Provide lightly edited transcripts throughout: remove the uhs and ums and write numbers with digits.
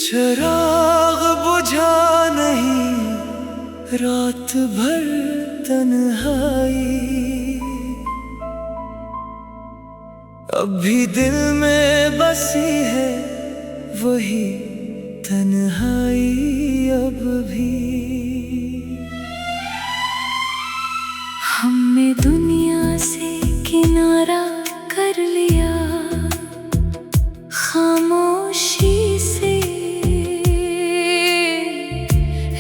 चिराग बुझा नहीं, रात भर तन्हाई, अब भी दिल में बसी है वही तन्हाई अब भी। हमने दुनिया से किनारा कर लिया, खामोशी से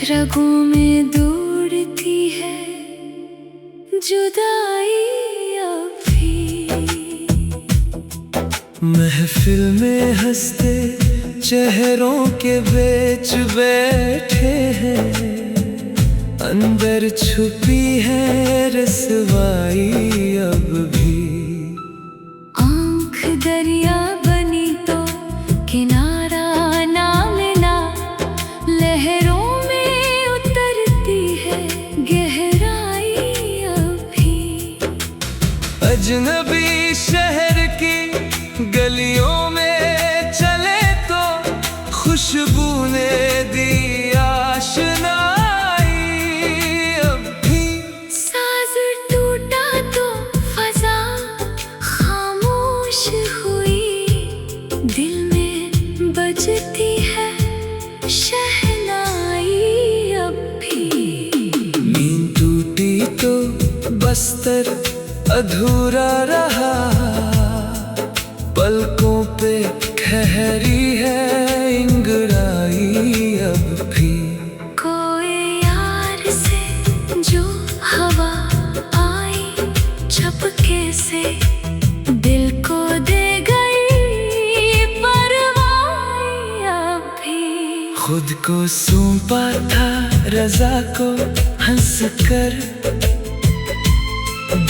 रगों में दौड़ती है जुदाई अब भी। महफिल में हंसते चेहरों के बीच बैठे हैं, अंदर छुपी है रसवाई अब भी। आँख दरिया बनी तो किनारा ना मिला, लहरों में उतरती है गहराई अब भी। अजनबी शहर की गलियों में चले तो खुशबू ने दी आशनाई अब भी। साज टूटा तो फजा खामोश हुई, दिल में बजती है शहनाई अब भी। नींद टूटी तो बस्तर अधूरा रहा, पलकों पे ठहरी है इंगड़ाई अब भी। कोई यार से जो हवा आई झपके से, दिल को दे गई परवाई अब भी। खुद को सौंपा था रज़ा को हंस कर,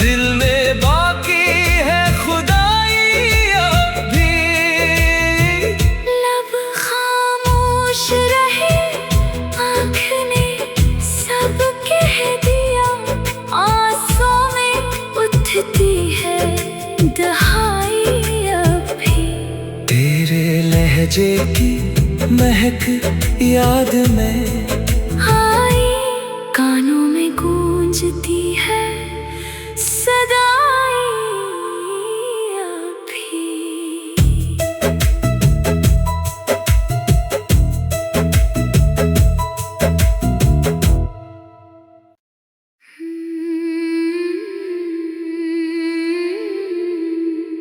दिल में बाकी है खुदाई अब भी। लब खामोश रहे, आँख ने सब कह दिया, आंसुओं में उठती है दहाई अब भी। तेरे लहजे की महक याद में आई, कानों में गूंजती है सदाई अब भी।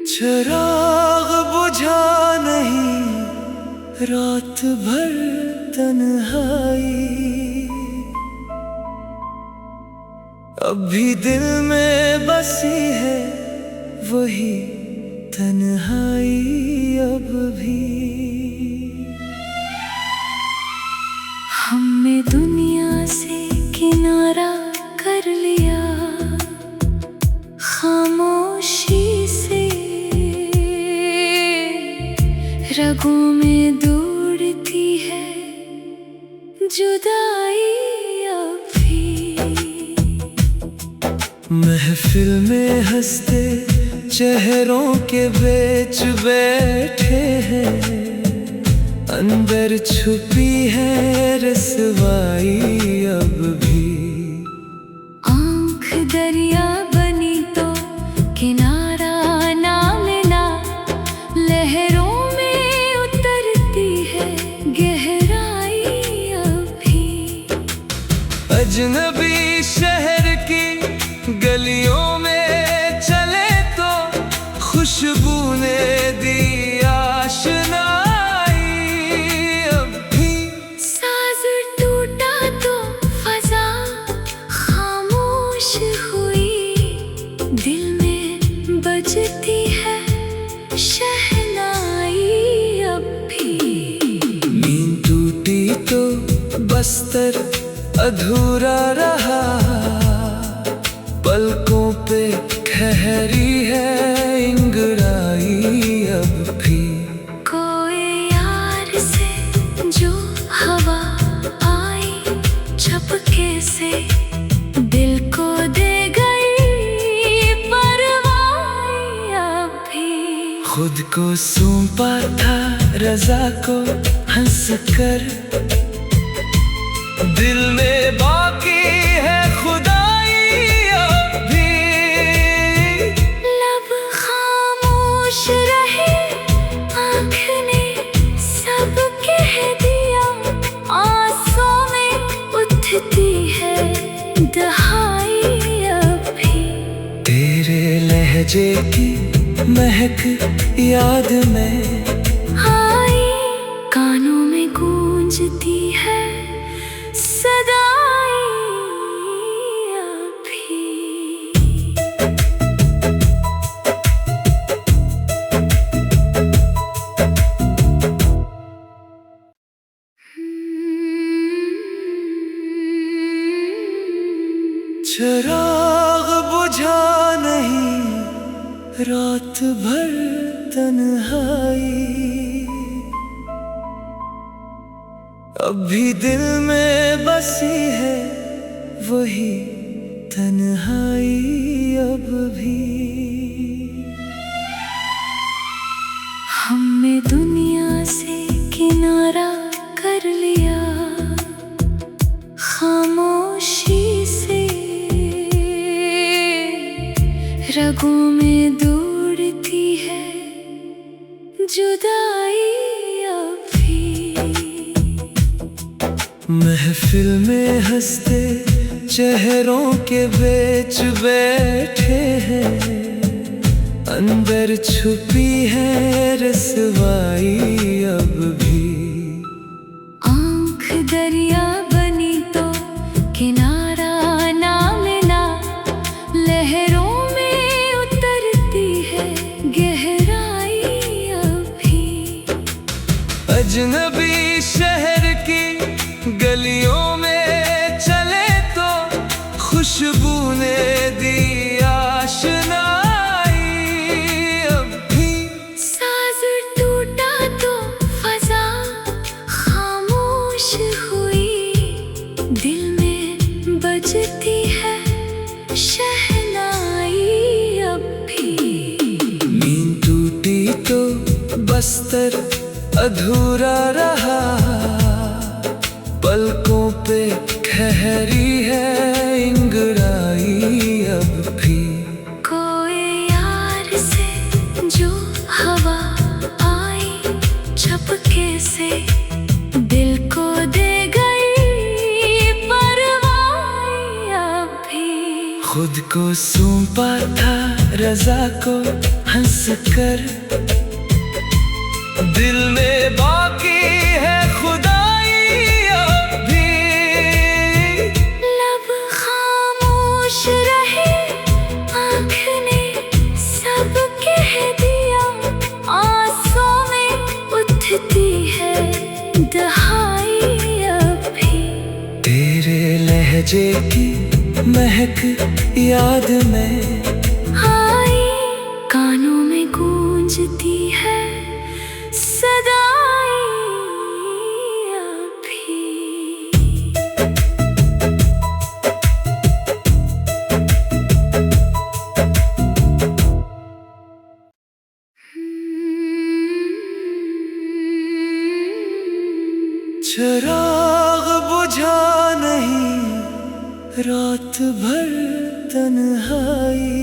चिराग बुझा नहीं, रात भर तन्हाई, अब भी दिल में बसी है वही तन्हाई अब भी। हमने दुनिया से किनारा कर लिया, खामोशी से रगों में दौड़ती है जुदाई अब भी। महफिल में हंसते चेहरों के बीच बैठे हैं, अंदर छुपी है रसवाई अब भी। आँख दरिया बनी तो किनारा ना मिला, लहरों में उतरती है गहराई अब भी। अजनबी शहर की गलियों में चले तो खुशबू ने दी आशनाई अब भी। साज टूटा तो फजा खामोश हुई, दिल में बजती है शहनाई अब भी। नींद टूटी तो बस्तर अधूरा रहा, पलकों पे ठहरी है इंगड़ाई अब भी। कोई यार से जो हवा आई झपके से, दिल को दे गई परवाई अब भी। खुद को सौंपा था रज़ा को हंस कर, दिल में बाकी है खुदाई अभी। लब खामोश रहे, आँख ने सब कह दिया, आंसू में उठती है दहाई अभी। तेरे लहजे की महक याद में आई, कानों में गूंजती है सदाई अभी। चिराग बुझा नहीं, रात भर तन्हाई, अब भी दिल में बसी है वही तन्हाई अब भी। हमने दुनिया से किनारा कर लिया, खामोशी से रगों में दौड़ती है जुदाई अभी। महफिल में हंसते चेहरों के बीच बैठे हैं, अंदर छुपी है रसवाई अब भी। आँख दरिया बनी तो किनारा ना मिला, लहरों में उतरती है गहराई अभी। अजनबी शहर की गलियों में चले तो खुशबू ने दी आशनाई अभी। साज टूटा तो फजा खामोश हुई, दिल में बजती है शहनाई अभी। नींद टूटी तो बस्तर अधूरा रहा, पलकों पे ठहरी है इंगराई अब भी। कोई यार से जो हवा आई झपके से, दिल को दे गई परवाई अभी। खुद को सौंपा था रज़ा को हंस कर, दिल में बाकी है खुदाई अभी। लब खामोश रहे, आँख ने सब कह दिया, आंसू में उठती है दहाई अभी। तेरे लहजे की महक याद में आई, कानों में गूंजती है सदाई अभी। चिराग बुझा नहीं, रात भर तन्हाई,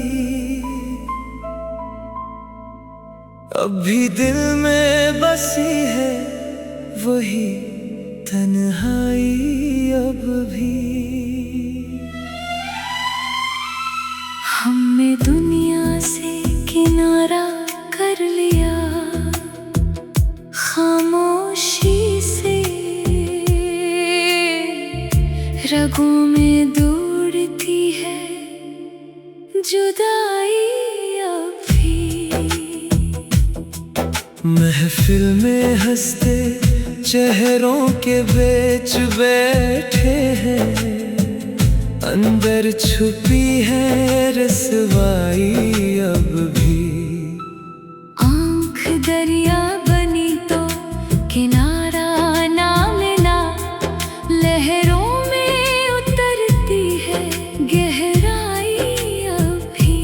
अब भी दिल में बसी है वही तन्हाई अब भी। हमने दुनिया से किनारा कर लिया, खामोशी से रगों में दौड़ती है जुदाई अभी। महफिल में हंसते चेहरों के बीच बैठे हैं, अंदर छुपी है रसवाई अब भी। आँख दरिया बनी तो किनारा ना मिला, लहरों में उतरती है गहराई अभी।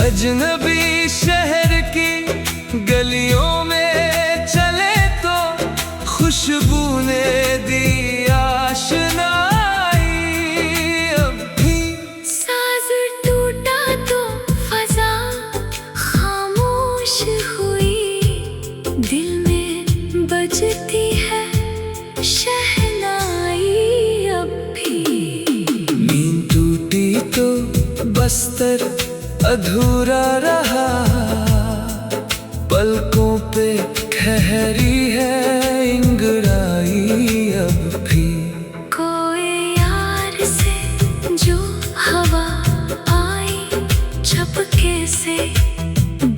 अजनबी शहर की गलियों में चले तो बस्तर अधूरा रहा, पलकों पे ठहरी है इंगराई अब भी। कोई यार से जो हवा आई झपके से,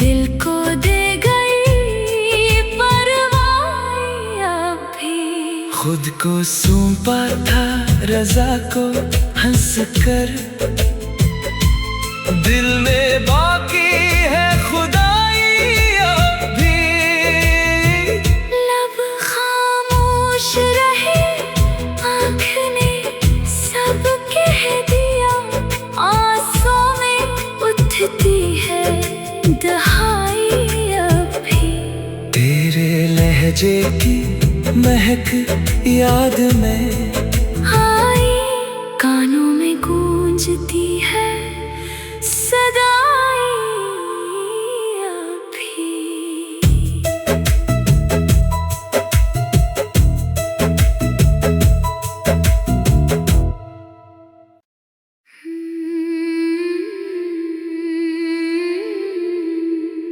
दिल को दे गई परवाह अब भी। खुद को सौंपा था रज़ा को हंस कर, दिल में बाकी है खुदाई अब भी। लब खामोश रहे, आँख ने सब कह दिया, आंसू में उठती है दहाई अब भी। तेरे लहजे की महक याद में आई, कानों में गूंजती है सदाई अभी।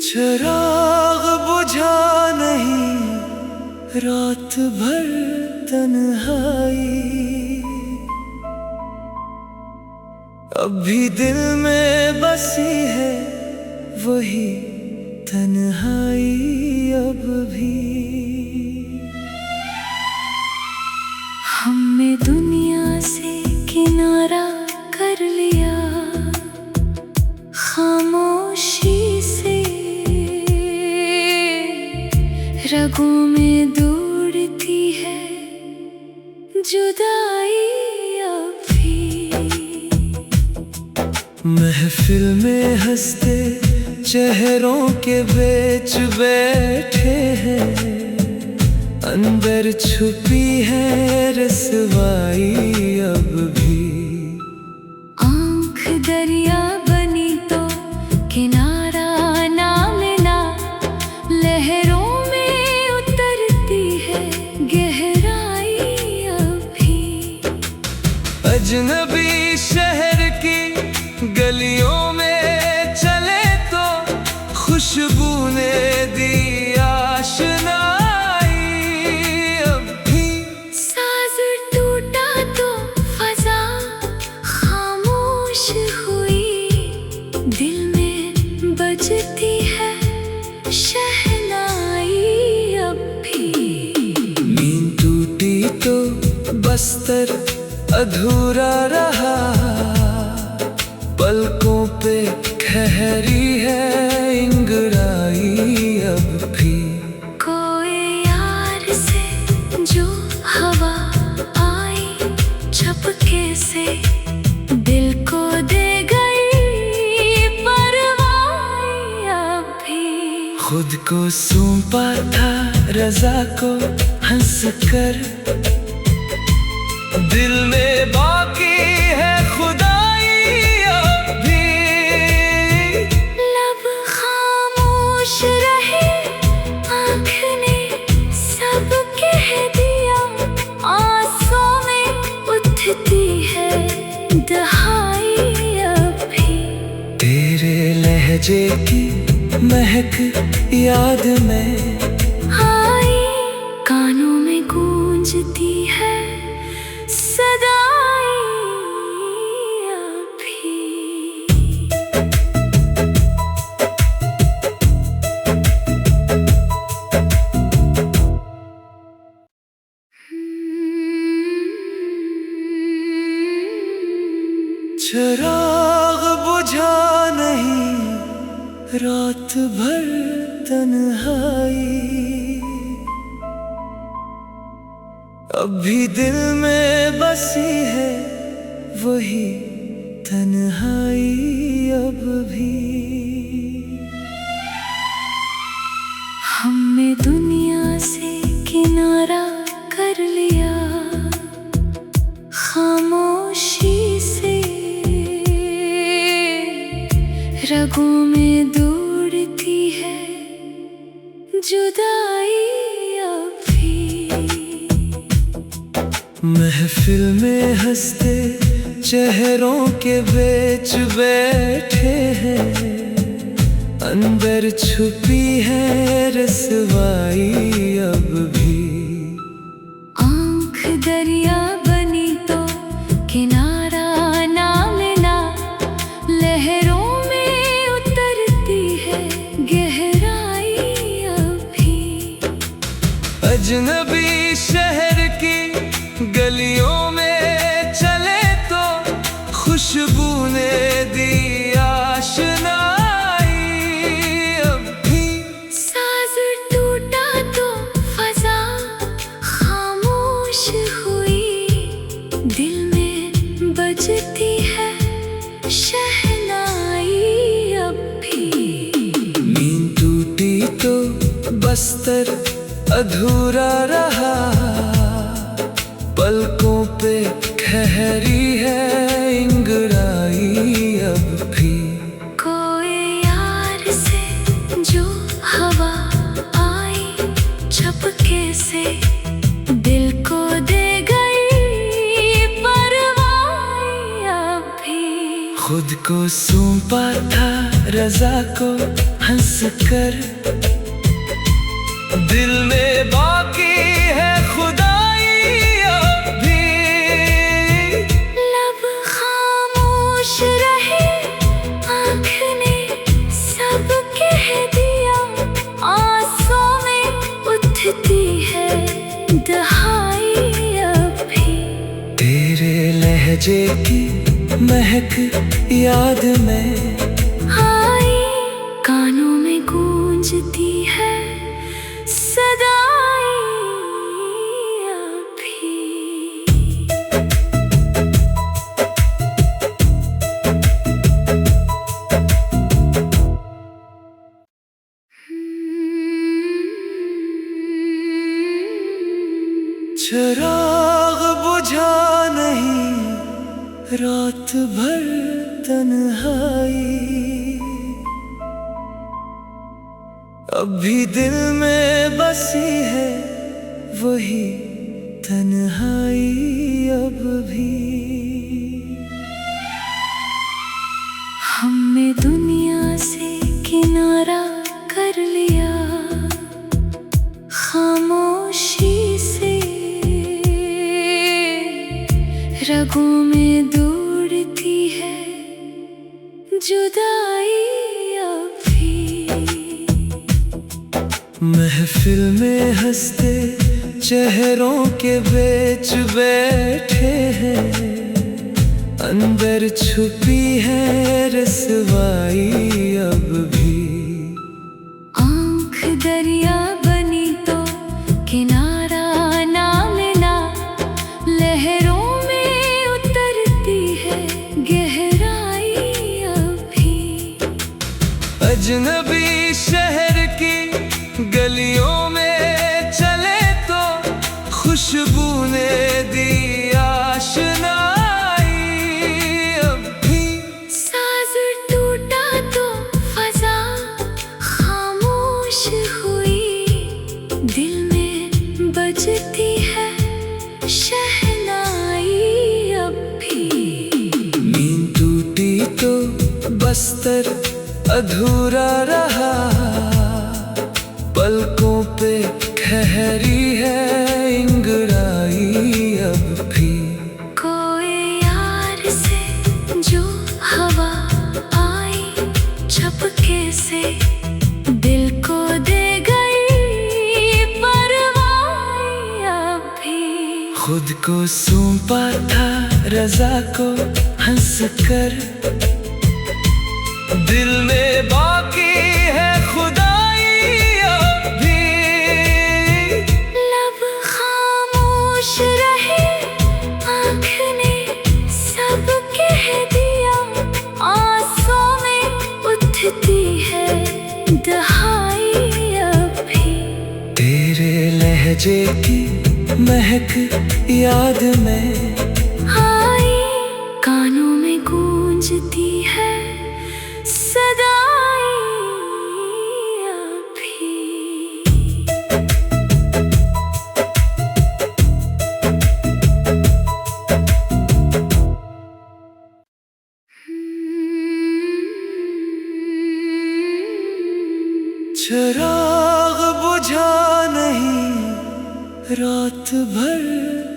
चिराग बुझा नहीं, रात भर तन्हाई, अब भी दिल में बसी है वही तन्हाई अब भी। हमने दुनिया से किनारा कर लिया, खामोशी से रगों में दौड़ती है जुदाई अभी। महफिल में हंसते चेहरों के बीच बैठे हैं, अंदर छुपी है रसवाई अब भी। आँख दरिया बनी तो किनारा ना मिला, लहरों में उतरती है गहराई अभी। अजनबी शहर की गलियों में चले तो खुशबू ने दी आशनाई अब भी। साज टूटा तो फजा खामोश हुई, दिल में बजती है शहनाई अब भी। नींद टूटी तो बस्तर अधूरा रहा, पलकों पे ठहरी है इंगराई अब भी। कोई यार से जो हवा आई झपके से, दिल को दे गई परवाह अब भी। खुद को सौंपा था रज़ा को हंस कर, दिल में बाकी है खुदाई अब भी। लब खामोश रहे, आँख ने सब कह दिया, आंसू में उठती है दहाई अभी। तेरे लहजे की महक याद में आई, कानों में गूंजती है सदाई अभी। चिराग बुझा नहीं, रात भर तन्हाई, अब भी दिल में बसी है वही तन्हाई अब भी। हमने दुनिया से किनारा कर लिया, खामोशी से रगों में दौड़ती है जुदाई अभी। महफिल में हंसते चेहरों के बीच बैठे हैं, अंदर छुपी है रसवाई अब भी। आँख दरिया बनी तो किनारा ना मिला, लहरों में उतरती है गहराई अभी। अजनबी शहर की गलियों में चले तो खुशबू ने दी आशनाई अभी। साज टूटा तो फजा खामोश हुई, दिल में बजती है शहनाई अभी। नींद टूटी तो बस्तर अधूरा रहा, पलकों पे ठहरी है इंगराई अब भी। कोई यार से जो हवा आई झपके से, दिल को दे गई परवाह अभी। खुद को सौंपा था रज़ा को हंस कर, दिल में बाकी है खुदाई अभी। लब खामोश रहे, आँख ने सब कह दिया, आंसू में उठती है दहाई अभी। तेरे लहजे की महक याद में आई, कानों में गूंजती है सदाई अभी। चिराग बुझा नहीं रात भर तन्हाई, अब भी दिल में बसी है वही तन्हाई अब भी। हमने दुनिया से किनारा कर लिया, खामोशी से रगों में दौड़ती है जुदाई अभी। महफिल में हंसते चेहरों के बीच बैठे हैं, अंदर छुपी है रसवाई अब भी। आँख दरिया बनी तो किनारा ना मिला, लहरों में उतरती है गहराई अभी। अजनबी शहर की गलियों में चले तो खुशबू ने दी आशनाई अभी। साज टूटा तो फजा खामोश हुई, दिल में बजती है शहनाई अभी। नींद टूटी तो बस्तर अधूरा रहा, पलकों पे ठहरी है इंगराई अब भी। कोई यार से जो हवा आई झपके से, दिल को दे गई परवाह अभी। खुद को सौंपा था रज़ा को हंस कर, दिल में बाकी है खुदाई अभी। लब खामोश रहे, आँख ने सब कह दिया, आंसू में उठती है दहाई अभी। तेरे लहजे की महक याद में आई, कानों में गूंजती है सदाई अभी। चिराग बुझा नहीं, रात भर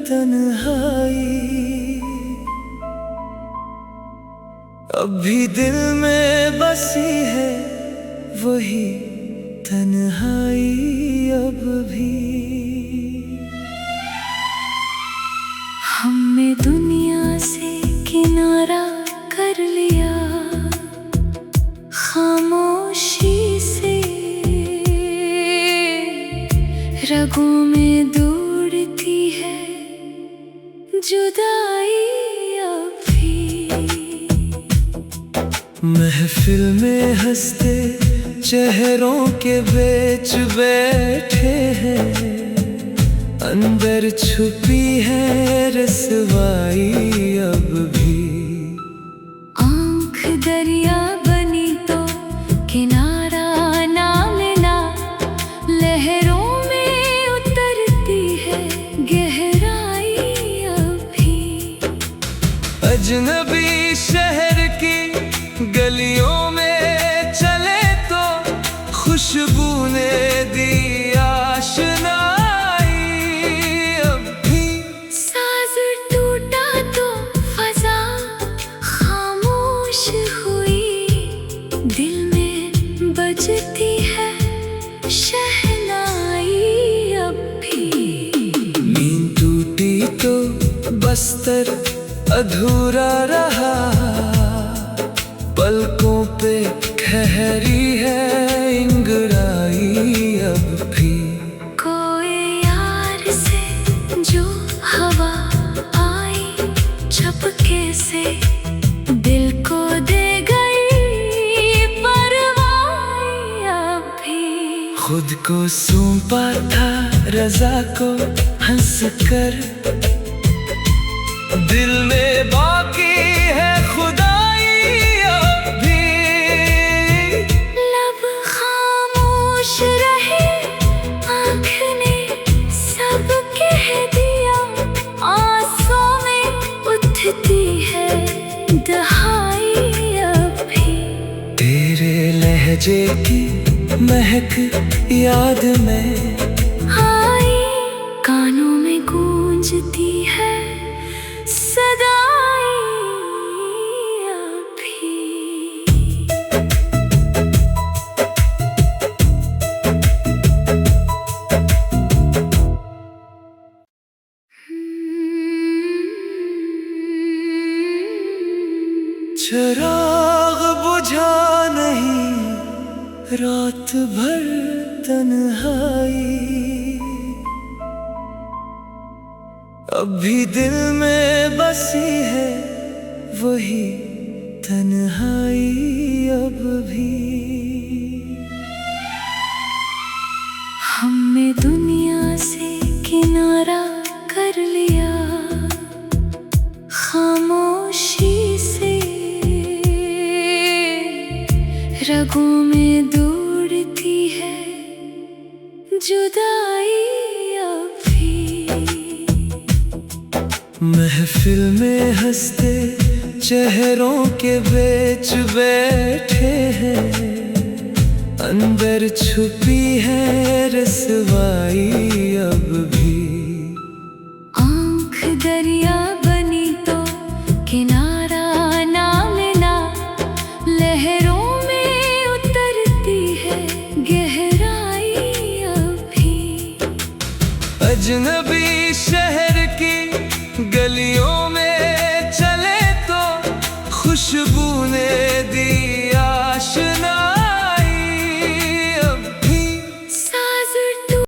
तन्हाई, अब भी दिल में बसी है वही तन्हाई अब भी। हमने दुनिया से किनारा कर लिया, खामोशी से रगों में दौड़ती है जुदाई अब भी। महफिल में हंसते चेहरों के बीच बैठे हैं, अंदर छुपी है रसवाई अब भी। आँख दरिया बनी तो किनारा ना मिला, लहरों में उतरती है गहराई अब भी। अजनबी शहर की गलियों में चले तो खुशबू ने दी आशनाई अब भी। साज टूटा तो फजा खामोश हुई, दिल में बजती है शहनाई अब भी। नींद टूटी तो बस्तर अधूरा रहा, पलकों पे ठहरी है इंगड़ाई अब भी। कोई यार से जो हवा आई झपके से, दिल को दे गई परवाई अब भी। खुद को सौंपा था रज़ा को हंस कर, दिल में बाकी है खुदाई अब भी। लब खामोश रहे, आँख ने सब कह दिया, आंसुओं में उठती है दहाई अब भी। तेरे लहजे की महक याद में आई, कानों में गूंजती है सदाई अब भी। चिराग बुझा नहीं, रात भर तन्हाई, अब भी दिल में बसी है वही तन्हाई अब भी। हमने दुनिया से किनारा कर लिया, खामोशी से रगों में दौड़ती है जुदाई अब भी। महफिल में हंसते चेहरों के बीच बैठे हैं, अंदर छुपी है रसवाई अब भी। आँख दरिया बनी तो किनारा ना मिला, लहरों में उतरती है गहराई अब भी। अजनबी